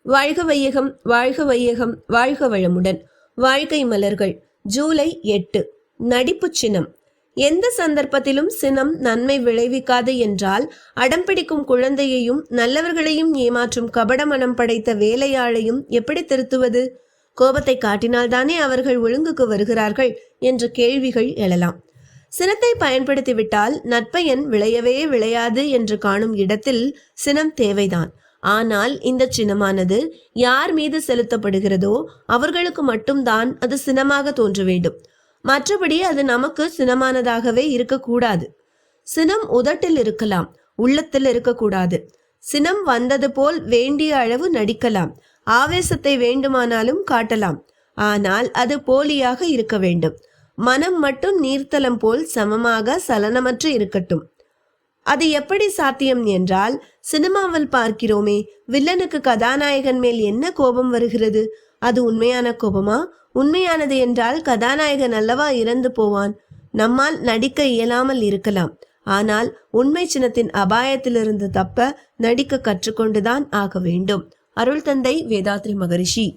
வாழ்க வையகம், வாழ்க வையகம், வாழ்க வளமுடன். வாழ்க்கை மலர்கள் ஜூலை 8. நடிப்பு சினம். எந்த சந்தர்ப்பத்திலும் சினம் நன்மை விளைவிக்காது என்றால் அடம்பிடிக்கும் குழந்தையையும் நல்லவர்களையும் ஏமாற்றும் கபட மனம் படைத்த வேலையாளையும் எப்படி திருத்துவது? கோபத்தை காட்டினால்தானே அவர்கள் ஒழுங்குக்கு வருகிறார்கள் என்ற கேள்விகள் எழலாம். சினத்தை பயன்படுத்திவிட்டால் நற்பயன் விளையவே விளையாது என்று காணும் இடத்தில் சினம் தேவைதான். ஆனால் இந்த சினமானது யார் மீது செலுத்தப்படுகிறதோ அவர்களுக்கு மட்டும்தான் அது சினமாக தோன்ற வேண்டும். மற்றபடி அது நமக்கு சினமானதாகவே இருக்கக்கூடாது. சினம் உதட்டில் இருக்கலாம், உள்ளத்தில் இருக்கக்கூடாது. சினம் வந்தது போல் வேண்டிய அளவு நடிக்கலாம், ஆவேசத்தை வேண்டுமானாலும் காட்டலாம். ஆனால் அது போலியாக இருக்க வேண்டும். மனம் மட்டும் நீர்த்தலம் போல் சமமாக சலனமற்று இருக்கட்டும். அது எப்படி சாத்தியம் என்றால், சினிமாவில் பார்க்கிறோமே, வில்லனுக்கு கதாநாயகன் மேல் என்ன கோபம் வருகிறது? அது உண்மையான கோபமா? உண்மையானது என்றால் கதாநாயகன் அல்லவா இறந்து போவான். நம்மால் நடிக்க இயலாமல் இருக்கலாம், ஆனால் உண்மை சினத்தின் அபாயத்திலிருந்து தப்ப நடிக்க கற்றுக்கொண்டுதான் ஆக வேண்டும். அருள் தந்தை வேதாத்ரி மகரிஷி.